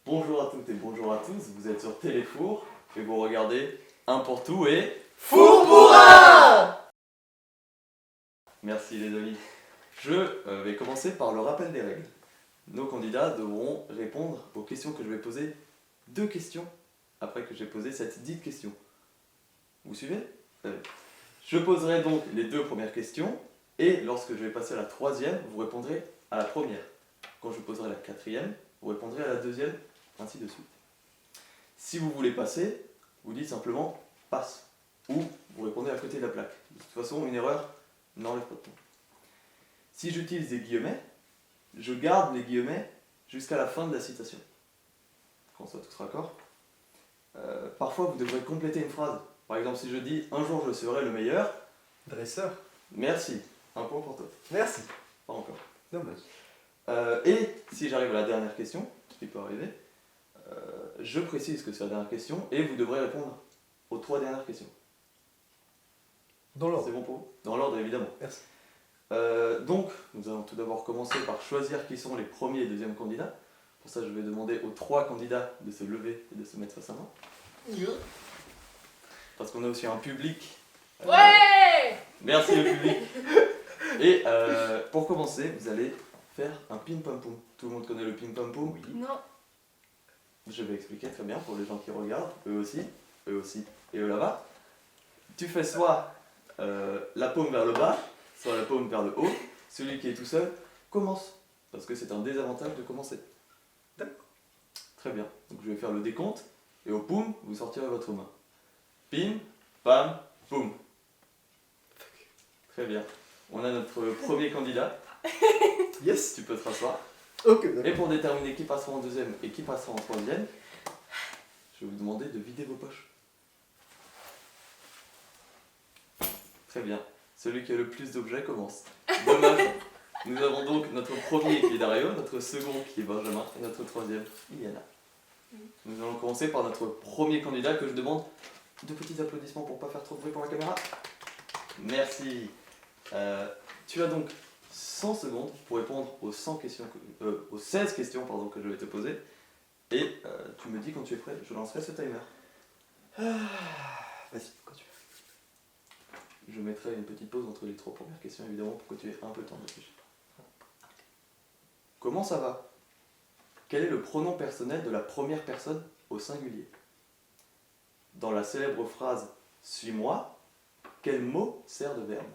Bonjour à toutes et bonjour à tous, vous êtes sur Téléfour et vous regardez Un pour tout et Four pour un. Merci les amis. Je vais commencer par le rappel des règles. Nos candidats devront répondre aux questions que je vais poser, 2 questions après que j'ai posé cette dite question. Vous suivez ? Je poserai donc les 2 premières questions et lorsque je vais passer à la 3e, vous répondrez à la première. Quand je poserai la 4e, vous répondrez à la 2e, ainsi de suite. Si vous voulez passer, vous dites simplement passe ou vous répondez à côté de la plaque. De toute façon, une erreur n'enlève pas de temps. Si j'utilise des guillemets, je garde les guillemets jusqu'à la fin de la citation. Quand ça tous raccord. Parfois, vous devrez compléter une phrase. Par exemple, si je dis « Un jour, je serai le meilleur », Dresseur. merci, un point pour toi. Merci. Pas encore. Dommage. Et si j'arrive à la dernière question, ce qui peut arriver, je précise que c'est la dernière question et vous devrez répondre aux 3 dernières questions. Dans l'ordre. C'est bon pour vous ? Dans l'ordre, évidemment. Merci. Donc, nous allons tout d'abord commencer par choisir qui sont les premiers et deuxièmes candidats. Pour ça, je vais demander aux 3 candidats de se lever et de se mettre face à moi. Parce qu'on a aussi un public. Ouais. Merci le public. Et pour commencer, vous allez faire un pim-pam-poum. Tout le monde connaît le pim-pam-poum ? Oui. Non. Je vais expliquer très bien pour les gens qui regardent, eux aussi, et eux là-bas. Tu fais soit la paume vers le bas, soit la paume vers le haut. Celui qui est tout seul commence, parce que c'est un désavantage de commencer. D'accord. Très bien. Donc je vais faire le décompte, et au poum, vous sortirez votre main. Pim, pam, poum. Très bien. On a notre premier candidat. Yes. Tu peux te rasseoir. Ok, Et d'accord. pour déterminer qui passera en deuxième et qui passera en troisième, je vais vous demander de vider vos poches. Très bien. Celui qui a le plus d'objets commence. Dommage. Nous avons donc notre premier qui est Dario, notre second qui est Benjamin et notre troisième, Iliana. Nous allons commencer par notre premier candidat que je demande 2 petits applaudissements pour ne pas faire trop de bruit pour la caméra. Merci. Tu as donc 100 secondes pour répondre aux 16 questions que je vais te poser. Et tu me dis quand tu es prêt, je lancerai ce timer. Vas-y, quand tu veux. Je mettrai une petite pause entre les 3 premières questions, évidemment, pour que tu aies un peu le temps de réfléchir. Comment ça va ? Quel est le pronom personnel de la première personne au singulier ? Dans la célèbre phrase « Suis-moi », quel mot sert de verbe ?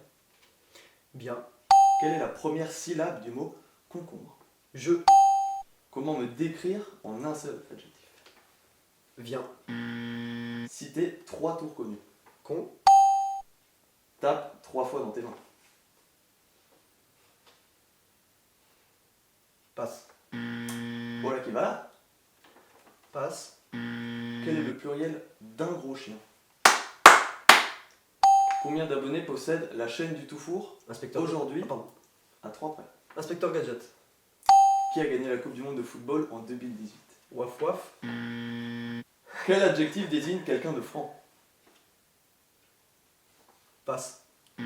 Bien. Quelle est la première syllabe du mot « concombre » ? Je. Comment me décrire en un seul adjectif ? Viens. Citer 3 tours connus. Con. Tape 3 fois dans tes mains. Passe. Voilà qui va là. Passe. Quel est le pluriel d'un gros chien ? Combien d'abonnés possède la chaîne du Tout Four Inspecteur. aujourd'hui Ah, pardon. à 3 près ? Inspecteur Gadget. Qui a gagné la Coupe du Monde de football en 2018 ? Waf waf. Quel adjectif désigne quelqu'un de franc ? Passe. Tu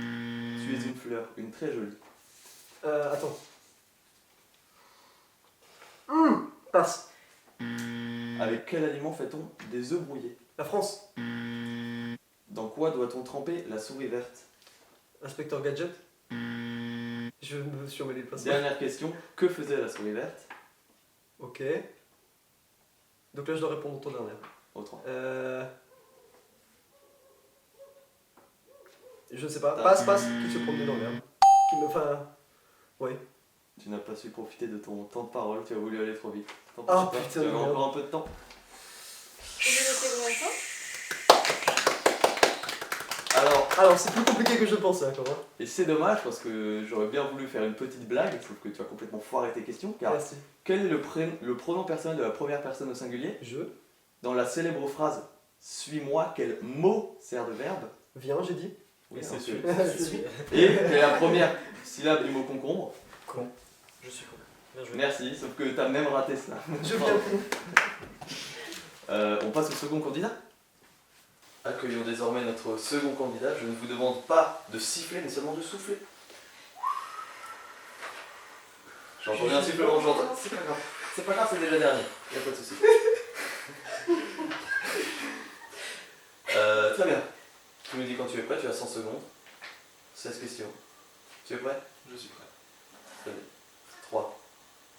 es une fleur, une très jolie. Attends. Passe. Avec quel aliment fait-on des œufs brouillés ? La France. Dans quoi doit-on tremper la souris verte ? Inspecteur Gadget. Je me suis emmêlé le pinceau. Dernière question, que faisait la souris verte ? Ok. Donc là, je dois répondre au tour dernier. Au 3. Je ne sais pas. Passe. Qui se promenait dans l'herbe. Qui me. Enfin. Ouais. Tu n'as pas su profiter de ton temps de parole, tu as voulu aller trop vite. Tant pis, Ah, pas, putain tu de avais merde. encore un peu de temps. Et vous étiez combien de temps ? Alors, c'est plus compliqué que je le pensais encore. Hein. et c'est dommage parce que j'aurais bien voulu faire une petite blague, sauf que tu as complètement foiré tes questions. Car Merci. quel est le pronom personnel de la première personne au singulier ? Je. Dans la célèbre phrase « Suis-moi », quel mot sert de verbe ? Viens, j'ai dit. Oui, c'est alors, sûr. Je suis. Et quelle est la première syllabe du mot concombre ? Con. Je suis con. Bien joué. Merci, sauf que t'as même raté cela. Je viens. On passe au second candidat. Accueillons désormais notre second candidat. Je ne vous demande pas de siffler, mais seulement de souffler. J'entends bien un sifflement, j'entends. C'est pas grave. C'est pas grave, c'est déjà dernier. Y a pas de souci. Très bien. Tu me dis quand tu es prêt, tu as 100 secondes. 16 questions. Tu es prêt? Je suis prêt. Très bien. 3,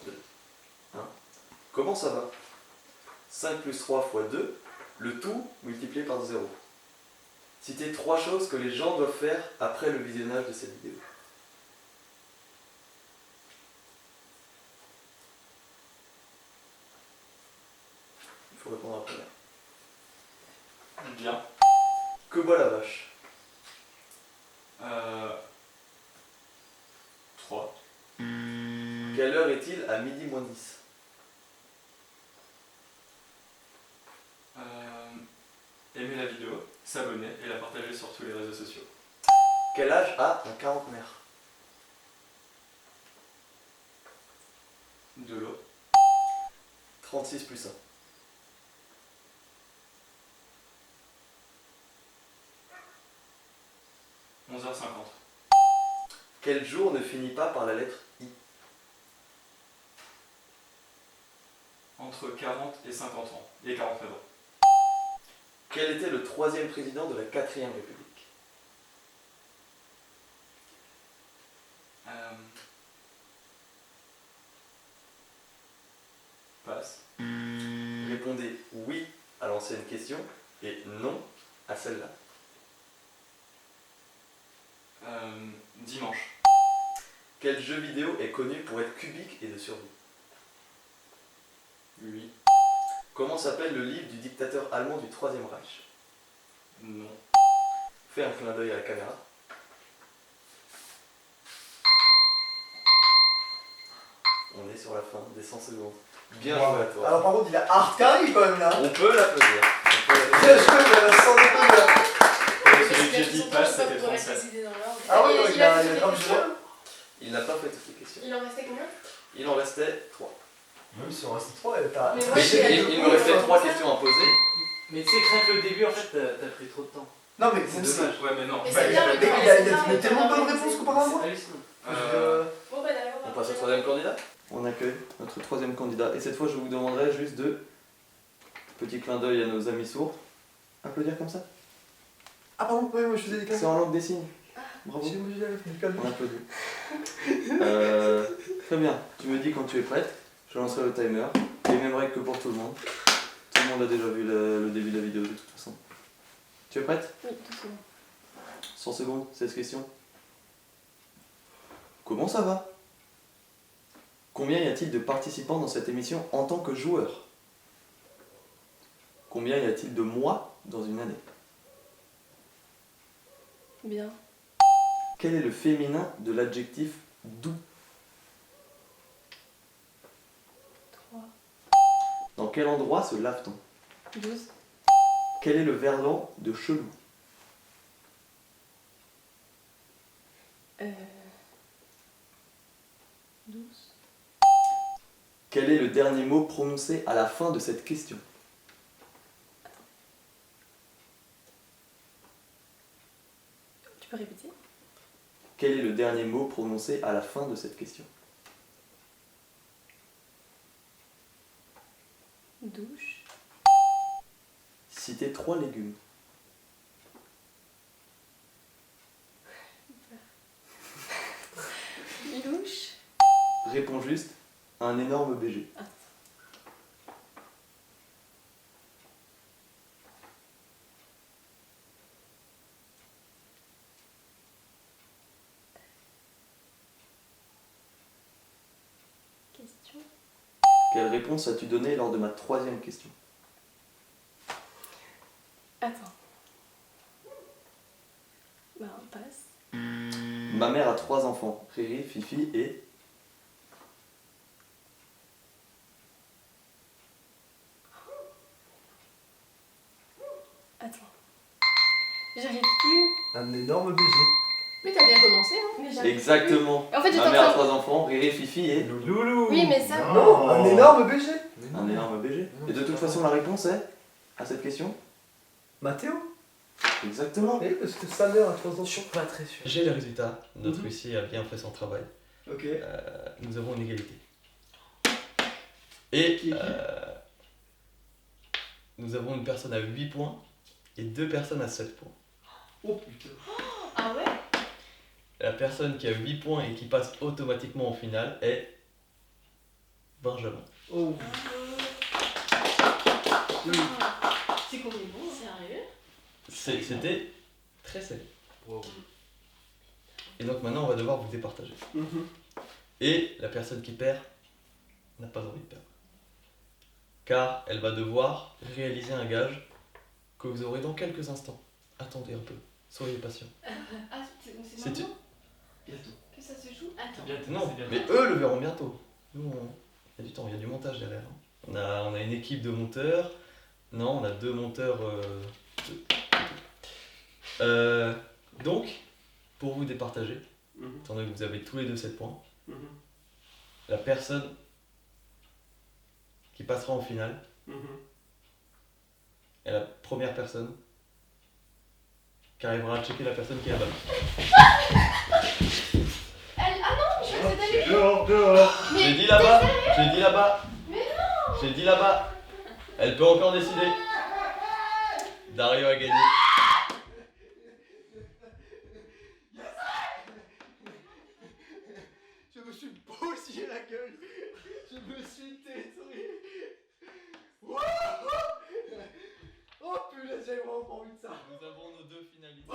2, 1. Comment ça va? 5 plus 3 fois 2, le tout multiplié par 0. Citez 3 choses que les gens doivent faire après le visionnage de cette vidéo. Il faut répondre à la première. Bien. Que boit la vache? 3. Quelle heure est-il à midi moins 10? Aimer la vidéo, s'abonner et la partager sur tous les réseaux sociaux. Quel âge a un quarantenaire? De l'eau. 36 plus 1. – 11h50. Quel jour ne finit pas par la lettre I? Entre 40 et 50 ans. Et 49 ans. Quel était le 3e président de la 4ème République? Passe. Répondez oui à l'ancienne question et non à celle-là. Dimanche. Quel jeu vidéo est connu pour être cubique et de survie? Oui. Comment s'appelle le livre du dictateur allemand du 3e Reich? Non. Fais un clin d'œil à la caméra. On est sur la fin des 100 secondes. Bien joué à toi. Alors par contre, il a hard carry quand même là. On peut l'applaudir. Bien joué, mais elle a 100 secondes là. Celui que j'ai dit passe, c'était français. Ah oui, Il il a a fait grave des géré. Il n'a pas fait toutes les questions. Il en restait combien? Il en restait 3. Même si on reste 3, elle t'a. Mais moi, Mais j'ai- il me restait 3 questions à poser. Mais tu sais que rien que le début, en fait, t'as pris trop de temps. Non, mais C'est c'est dommage. Ouais, mais non. Mais Bah, c'est bien, il a le dit temps, il a c'est bien, donné tellement de bonnes c'est réponses bien. comparé à moi. C'est hallucinant. Bon, bah d'accord. On passe au 3e candidat. On accueille notre 3e candidat. Et cette fois, je vous demanderai juste de petit clin d'œil à nos amis sourds. Applaudir comme ça. Ah, pardon, ouais, moi je faisais des C'est classes. en langue des signes. Bravo. J'ai obligé d'aller faire du calme. On applaudit. Très bien. Tu me dis quand tu es prête. Je lancerai le timer. Les mêmes règles que pour tout le monde. Tout le monde a déjà vu le début de la vidéo de toute façon. Tu es prête? Oui, tout c'est bon. 100 secondes, 16 questions. Comment ça va? Combien y a-t-il de participants dans cette émission en tant que joueur? Combien y a-t-il de mois dans une année? Bien. Quel est le féminin de l'adjectif doux? 3, Dans quel endroit se lave-t-on? 12, Quel est le verlan de chelou? 12. Quel est le dernier mot prononcé à la fin de cette question? Tu peux répéter? Quel est le dernier mot prononcé à la fin de cette question? Douche. Citez 3 légumes. Louche. Réponds juste un énorme BG. Question. Quelle réponse as-tu donnée lors de ma 3e question? Attends. Bah, on passe. Ma mère a 3 enfants, Riri, Fifi et... Attends. J'arrive plus. Un énorme BG. Mais t'as bien commencé, hein? Mais j'arrive Exactement. plus. En fait, j'étais Ma en mère a train 3 enfants, Riri, Fifi et... Loulou. Oui, mais ça- Non, un énorme BG. Un énorme BG. Et de toute façon, la réponse est... à cette question? Mathéo? Exactement. Eh, parce que sa mère a 3 Je enfants. suis pas très sûr. J'ai les résultats. Notre Mhm. huissier a bien fait son travail. Ok. Nous avons une égalité. Et Qui est qui nous avons une personne à 8 points et 2 personnes à 7 points. Oh putain. Ah ouais? La personne qui a 8 points et qui passe automatiquement en finale est Benjamin. Oh. C'est qu'on est bon. Sérieux? C'était très serré. Wow. Et donc maintenant on va devoir vous départager. Mhm. Et la personne qui perd n'a pas envie de perdre. Car elle va devoir réaliser un gage que vous aurez dans quelques instants. Attendez un peu, soyez patient. Ah, c'est C'est maintenant Bientôt. que ça se joue? Attends. Non, mais eux le verront bientôt. Nous, il y a du temps, il y a du montage derrière. On a une équipe de monteurs. Non, on a 2 monteurs. Donc, pour vous départager, Mhm. étant donné que vous avez tous les deux 7 points, Mhm. la personne qui passera en finale Mhm. est la première personne qui arrivera à checker la personne qui est là-bas. Ah non, je vais d'aller. Dehors. J'ai dit là-bas, j'ai dit là-bas. J'ai dit là-bas. Elle peut encore décider. Dario a gagné. Je me suis bousillé la gueule. Je me suis détruit. Oh putain, j'avais vraiment pas envie de ça. Nous avons nos 2 finalistes.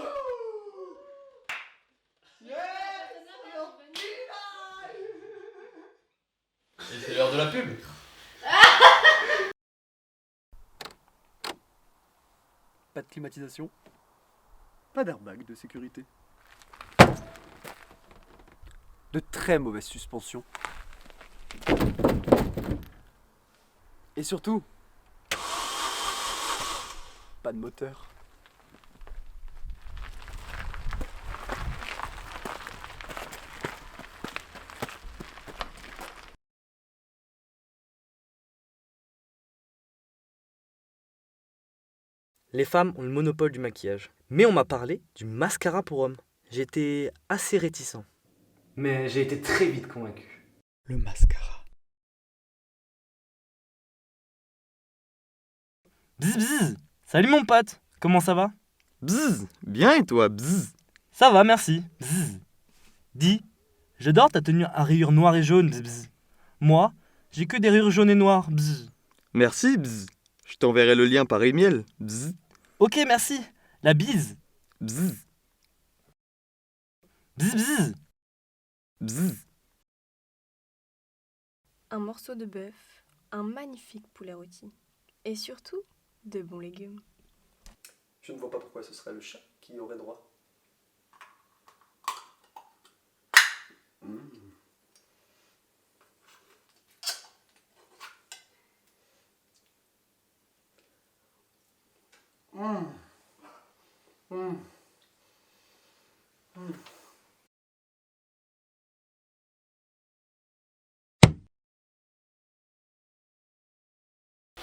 Et c'est l'heure de la pub. Pas de climatisation. Pas d'airbag de sécurité. De très mauvaise suspension. Et surtout, pas de moteur. Les femmes ont le monopole du maquillage. Mais on m'a parlé du mascara pour hommes. J'étais assez réticent. Mais j'ai été très vite convaincu. Le mascara. Bzz bzz. Salut mon pote, comment ça va? Bzzz, bien et toi, bzzz. Ça va, merci. Bzz. Dis, j'adore ta tenue à rayures noires et jaunes. Bzz bzz. Moi, j'ai que des rayures jaunes et noires. Bzz. Merci, bzzz. Je t'enverrai le lien par email, bzzz. Ok, merci. La bise. Bzzz, Bzz bzz. bzzz. Un morceau de bœuf, un magnifique poulet rôti. Et surtout, de bons légumes. Je ne vois pas pourquoi ce serait le chat qui y aurait droit.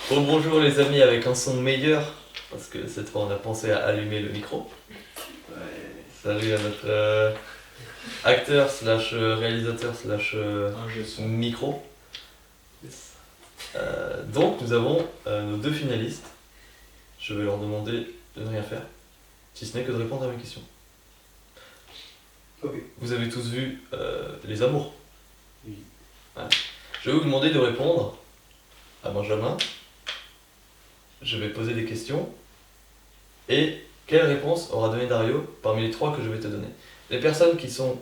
Bon, bonjour les amis avec un son meilleur, parce que cette fois on a pensé à allumer le micro. Salut à notre acteur slash réalisateur slash micro. Donc nous avons nos 2 finalistes. Je vais leur demander de ne rien faire, si ce n'est que de répondre à mes questions. Ok. Vous avez tous vu Les Amours. Oui. Voilà. Je vais vous demander de répondre à Benjamin. Je vais poser des questions. Et quelle réponse aura donné Dario parmi les 3 que je vais te donner? Les personnes qui sont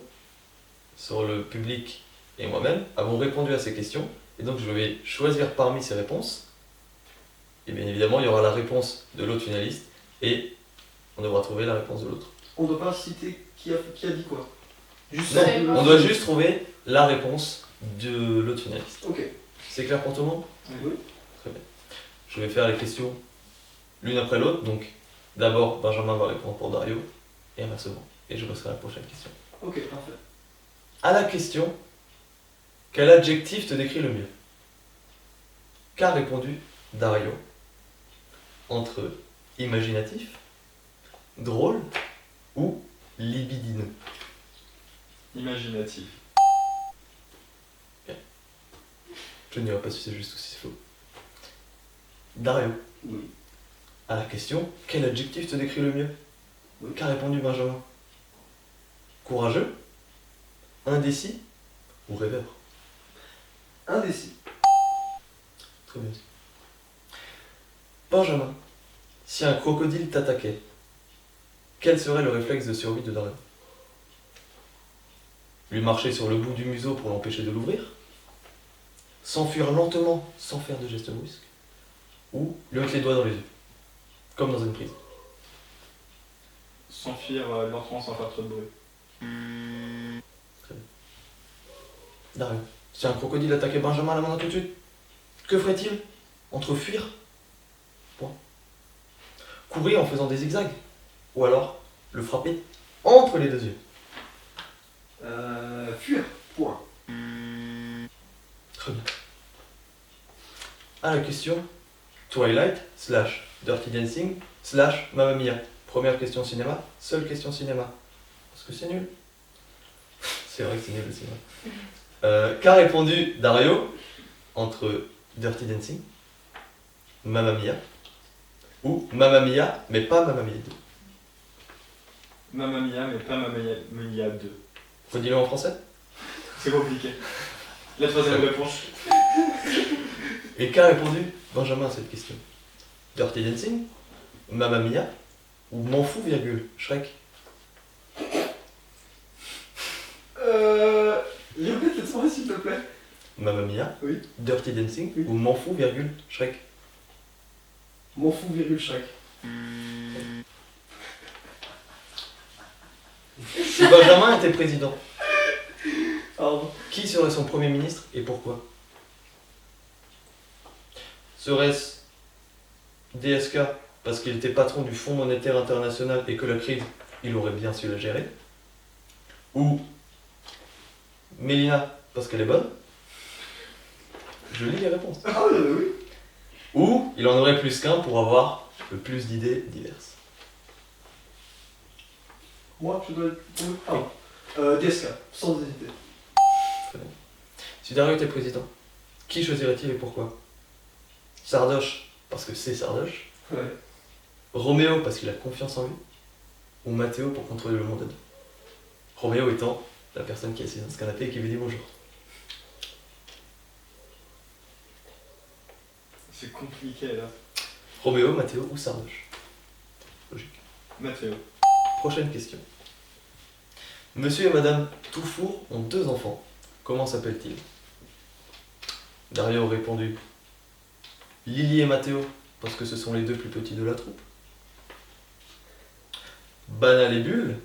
sur le public et moi-même avons répondu à ces questions. Et donc je vais choisir parmi ces réponses. Et bien évidemment, il y aura la réponse de l'autre finaliste. Et on devra trouver la réponse de l'autre. On ne doit pas citer qui a dit quoi. Juste Non, C'est bon. on doit juste trouver la réponse de l'autre finaliste. Ok. C'est clair pour tout le monde? Oui. Très bien. Je vais faire les questions l'une après l'autre. Donc d'abord, Benjamin va répondre pour Dario et inversement. Et je passerai à la prochaine question. Ok, parfait. À la question, quel adjectif te décrit le mieux? Qu'a répondu Dario? entre imaginatif, drôle ou libidineux. Imaginatif. Je n'irai pas si c'est juste ou si c'est faux. Dario, Oui. à la question, quel adjectif te décrit le mieux? Oui. Qu'a répondu Benjamin? Courageux, indécis ou rêveur? Indécis. Très bien. Benjamin, si un crocodile t'attaquait, quel serait le réflexe de survie de Dario? Lui marcher sur le bout du museau pour l'empêcher de l'ouvrir? S'enfuir lentement sans faire de gestes brusques? Ou lui mettre les doigts dans les yeux, comme dans une prise? S'enfuir lentement sans faire trop de bruit. Dario, si un crocodile attaquait Benjamin à la main tout de suite, que ferait-il? Entre fuir? Point. Courir en faisant des zigzags? Ou alors le frapper entre les deux yeux? Fuir. Point. Très bien. À la question Twilight / Dirty Dancing / Mamma Mia. Première question cinéma, seule question cinéma. Parce que c'est nul. C'est vrai que c'est nul le cinéma. Qu'a répondu Dario entre Dirty Dancing, Mamma Mia ou Mamma Mia mais pas Mamma Mia 2? Mamma Mia, mais pas Mamma Mia 2. Redis-le en français. C'est compliqué. La troisième réponse. Et qu'a répondu Benjamin à cette question? Dirty Dancing, Mamma Mia ou M'en fous, virgule, Shrek? Répète cette phrase s'il te plaît. Mamma Mia, Oui. Dirty Dancing Oui. ou M'en fous, virgule, Shrek? M'en fous, virgule, Shrek. Si Benjamin était président, Pardon. qui serait son premier ministre et pourquoi? Serait-ce DSK parce qu'il était patron du Fonds monétaire international et que la crise, il aurait bien su la gérer? Ou Mélina parce qu'elle est bonne? Je lis les réponses. Ah oui. Ou il en aurait plus qu'un pour avoir le plus d'idées diverses. Moi, je dois être. Pardon. DSK, sans hésiter. Si Dario était président, qui choisirait-il et pourquoi? Sardoche parce que c'est Sardoche? Ouais. Roméo parce qu'il a confiance en lui? Ou Mathéo pour contrôler le monde à deux? Roméo étant la personne qui est assise dans ce canapé et qui lui dit bonjour. C'est compliqué là. Roméo, Mathéo ou Sardoche? Logique. Mathéo. Prochaine question. Monsieur et Madame Toufour ont 2 enfants. Comment s'appellent-ils? Dario a répondu Lily et Mathéo, parce que ce sont les 2 plus petits de la troupe. Banal et Bulle,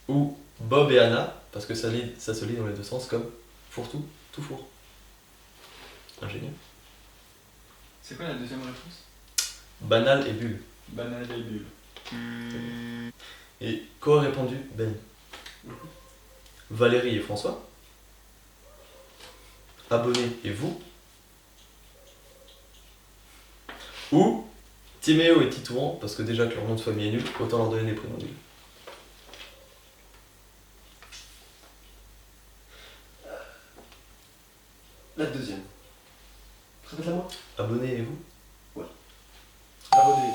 ou Bob et Anna, parce que ça se lit dans les 2 sens comme fourre-tout, tout four. Ingénieux. C'est quoi la deuxième réponse? Banal et Bulle. Banane et bulle. Et quoi a répondu Ben? Valérie et François. Abonnés et vous. Ou Timéo et Titouan, parce que déjà que leur nom de famille est nul, autant leur donner des prénoms nuls. La deuxième. Répète-la moi. Abonnés et vous. Abonné.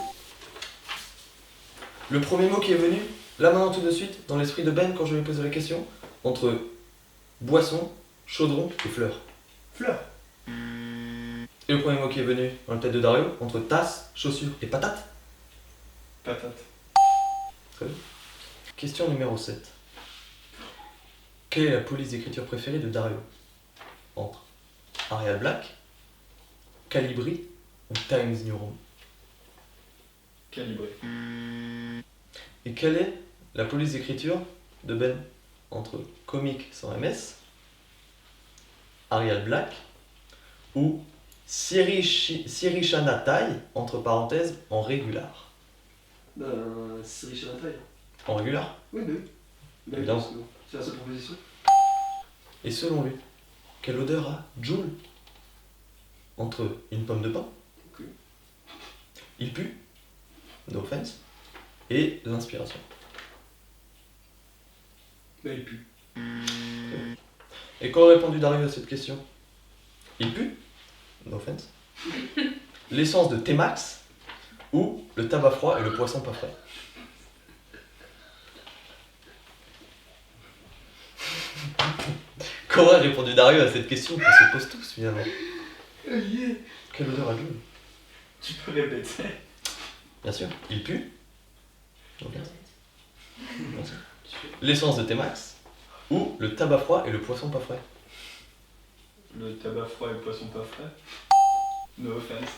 Le premier mot qui est venu, là maintenant tout de suite, dans l'esprit de Ben quand je lui ai posé la question, entre boisson, chaudron et fleur. Fleur. Et le premier mot qui est venu dans la tête de Dario, entre tasse, chaussure et patate. Patate. Question numéro 7. Quelle est la police d'écriture préférée de Dario? Entre Arial Black, Calibri ou Times New Roman? Calibré. Et quelle est la police d'écriture de Ben? Entre Comic sans MS, Arial Black ou Sirishana Tai, entre parenthèses, en régular. Siri Chanataille. En régular? Oui, mais oui. Mais Évidemment. parce que c'est la seule proposition. Et selon lui, quelle odeur a Joule? Entre une pomme de pain, Ok. Il pue, no offense, et l'inspiration. Bah, il pue. Et qu'aurait répondu Dario à cette question? Il pue, no offense, l'essence de T-Max ou le tabac froid et le poisson pas frais? Qu'aurait répondu Dario à cette question qu'on se pose tous finalement? Quelle odeur à gueule. Tu peux répéter. Bien sûr, il pue. Ok. Merci. L'essence de T-Max ou le tabac froid et le poisson pas frais? Le tabac froid et le poisson pas frais. No offense.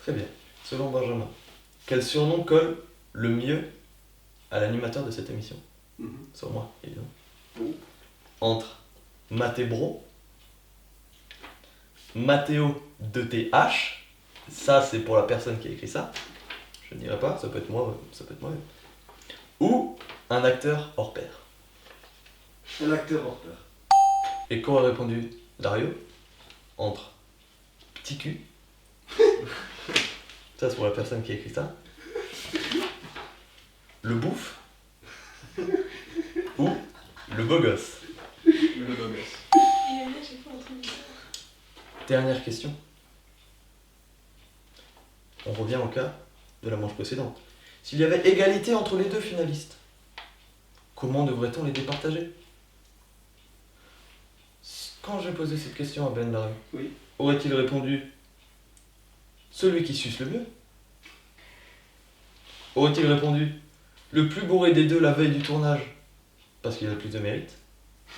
Très bien. Selon Benjamin, quel surnom colle le mieux à l'animateur de cette émission? Sur moi, évidemment. Entre Mattébro, Mathéo de TH, ça c'est pour la personne qui a écrit ça, je ne dirai pas, ça peut être moi, ça peut être moi, ou un acteur hors pair. Un acteur hors pair. Et qu'aurait répondu Dario? Entre petit cul, ça c'est pour la personne qui a écrit ça, le bouffe, ou le beau gosse. Le beau gosse. Dernière question. On revient au cas de la manche précédente. S'il y avait égalité entre les deux finalistes, comment devrait-on les départager? Quand j'ai posé cette question à Ben Dario, Oui. aurait-il répondu celui qui suce le mieux? Aurait-il répondu le plus bourré des deux la veille du tournage parce qu'il a le plus de mérite?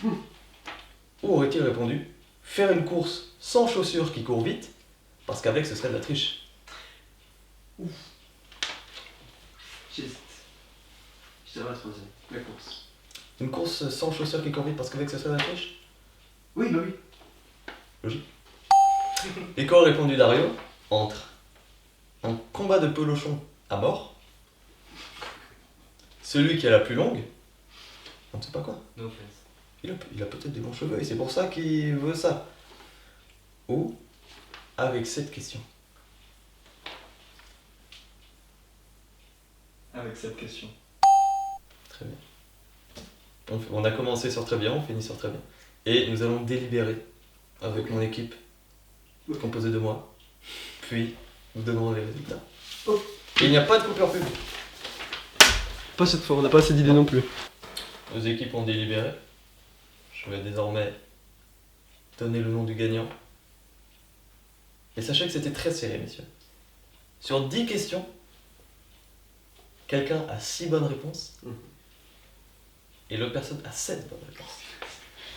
Ou aurait-il répondu faire une course sans chaussures qui court vite parce qu'avec ce serait de la triche? J'hésite. Je dirais la troisième. La course. Une course sans chaussures qui court vite parce qu'avec ce serait de la triche? Oui, bah oui. Logique. Et qu'aurait répondu Dario? Entre un combat de pelochon à mort, celui qui a la plus longue, on ne sait pas quoi. No offense. Il a peut-être des longs cheveux et c'est pour ça qu'il veut ça. Ou avec cette question. Avec cette question. Très bien. On a commencé sur très bien, on finit sur très bien. Et nous allons délibérer avec mon équipe, composée de moi. Puis, nous donnerons les résultats. Et il n'y a pas de coupure pub. Pas cette fois, on n'a pas assez d'idées non plus. Nos équipes ont délibéré. Je vais désormais donner le nom du gagnant. Et sachez que c'était très serré, messieurs. Sur 10 questions, quelqu'un a 6 bonnes réponses. Et l'autre personne a 7 bonnes réponses.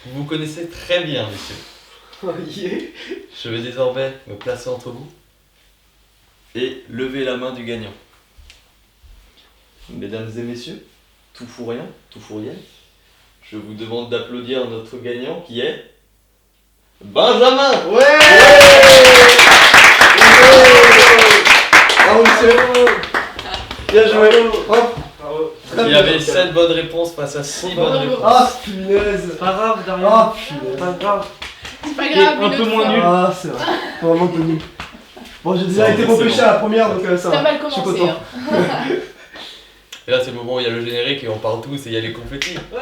Vous vous connaissez très bien, messieurs. Oh yeah. Je vais désormais me placer entre vous et lever la main du gagnant. Mesdames et messieurs, tout fou rien, tout fourriel, je vous demande d'applaudir notre gagnant qui est Benjamin. Ouais. Bravo, monsieur. Bien joué. Hop. Bravo. Il avait 7 bonnes réponses face à 6 bonnes réponses. Ah, punaise. Pas grave, Dario. Ah, punaise. Pas grave. C'est pas T'es grave, un peu moins nul. Ah, c'est vrai. Vraiment un peu nul. Bon, j'ai déjà C'est été bon, repêché c'est à la première, donc ça va. T'as mal Je suis commencé. content. Hein. Et là c'est le moment où il y a le générique et on parle tous et il y a les confettis. Ouais.